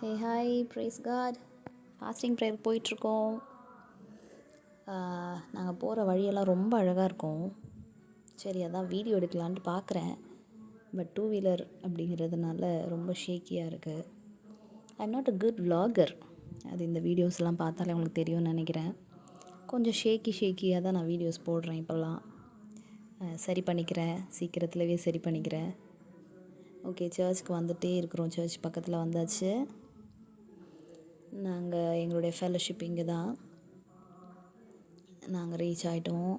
ஹே hi praise God. Fasting prayer போயிட்டுருக்கோம். நாங்கள் போகிற வழியெல்லாம் ரொம்ப அழகாக இருக்கும். சரி அதான் வீடியோ எடுக்கலான்ட்டு பார்க்குறேன். பட் டூ வீலர் அப்படிங்கிறதுனால ரொம்ப ஷேக்கியாக இருக்குது. I am not a good vlogger. அது இந்த வீடியோஸ்லாம் பார்த்தாலே உங்களுக்கு தெரியும்னு நினைக்கிறேன். கொஞ்சம் ஷேக்கியாக தான் நான் வீடியோஸ் போடுறேன் இப்போல்லாம். சரி பண்ணிக்கிறேன், சீக்கிரத்துலவே சரி பண்ணிக்கிறேன். ஓகே, சர்ச்சுக்கு வந்துகிட்டே இருக்கிறோம். சர்ச் பக்கத்தில் வந்தாச்சு. நாங்கள் எங்களுடைய ஃபெலோஷிப் இங்கே தான். நாங்கள் ரீச் ஆகிட்டோம்.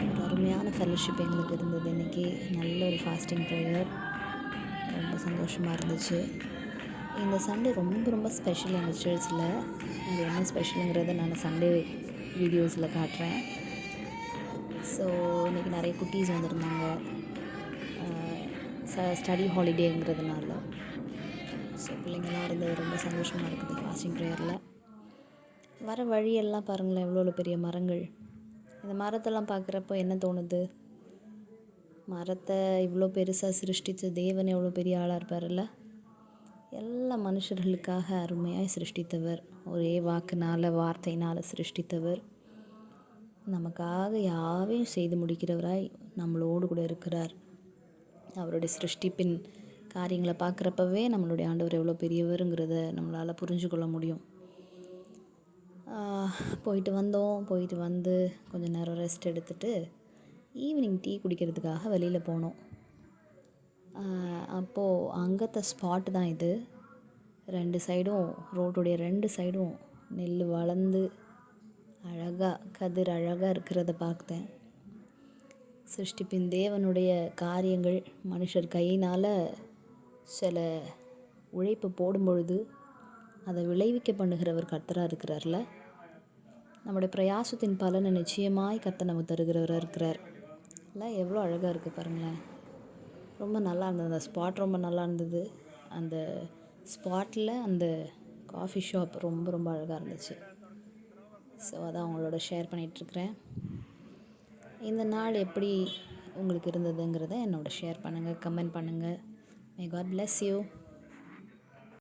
ஒரு அருமையான ஃபெலோஷிப் எங்களுக்கு இருந்தது இன்றைக்கி. நல்ல ஒரு ஃபாஸ்டிங் ப்ரேயர். ரொம்ப சந்தோஷமாக இருந்துச்சு. இந்த சண்டே ரொம்ப ஸ்பெஷல் எங்கள் சர்ச்சில். அது என்ன ஸ்பெஷலுங்கிறத நான் சண்டே வீடியோஸில் காட்டுறேன். ஸோ இன்றைக்கி நிறைய குட்டீஸ் வந்திருந்தாங்க. ஸ்டடி ஹாலிடேங்கிறதுனால. ஸோ பிள்ளைங்கள்லாம் இருந்தது ரொம்ப சந்தோஷமாக இருக்குது ஃபாஸ்டிங் ப்ரேயரில். வர வழியெல்லாம் பாருங்களேன், எவ்வளோ பெரிய மரங்கள். இந்த மரத்தெல்லாம் பார்க்குறப்போ என்ன தோணுது? மரத்தை இவ்வளோ பெருசாக சிருஷ்டித்த தேவன் எவ்வளோ பெரிய ஆளாக இருப்பார்ல. எல்லா மனுஷர்களுக்காக அருமையாக சிருஷ்டித்தவர். ஒரே வார்த்தையினால் சிருஷ்டித்தவர். நமக்காக யாவையும் செய்து முடிக்கிறவராய் நம்மளோடு கூட இருக்கிறார். அவருடைய சிருஷ்டிப்பின் காரியங்களை பார்க்குறப்பவே நம்மளுடைய ஆண்டவர் எவ்வளோ பெரியவருங்கிறத நம்மளால் புரிஞ்சு கொள்ள முடியும். போயிட்டு வந்து கொஞ்சம் நேரம் ரெஸ்ட் எடுத்துகிட்டு ஈவினிங் டீ குடிக்கிறதுக்காக வெளியில் போனோம். அப்போது அங்கத்த ஸ்பாட்டு தான் இது. ரோட்டுடைய ரெண்டு சைடும் நெல் வளர்ந்து கதிர் அழகாக இருக்கிறத பார்த்தேன். சிருஷ்டிப்பின் தேவனுடைய காரியங்கள் மனுஷர் கையினால் சில உழைப்பு போடும் பொழுது அதை விளைவிக்க பண்ணுகிறவர் கர்த்தராக இருக்கிறார்ல. நம்முடைய பிரயாசத்தின் பலனை நிச்சயமாய் கர்த்தர் நமக்கு தருகிறவராக இருக்கிறார். எல்லாம் எவ்வளோ அழகாக இருக்குது பாருங்களேன். ரொம்ப நல்லா இருந்தது. அந்த ஸ்பாட் ரொம்ப நல்லா இருந்தது. அந்த ஸ்பாட்டில் அந்த காஃபி ஷாப் ரொம்ப அழகாக இருந்துச்சு. ஸோ அதான் அவங்களோட ஷேர் பண்ணிகிட்ருக்கிறேன். இந்த நாள் எப்படி உங்களுக்கு இருந்ததுங்கிறத என்னோட ஷேர் பண்ணுங்கள், கமெண்ட் பண்ணுங்கள். May God bless you.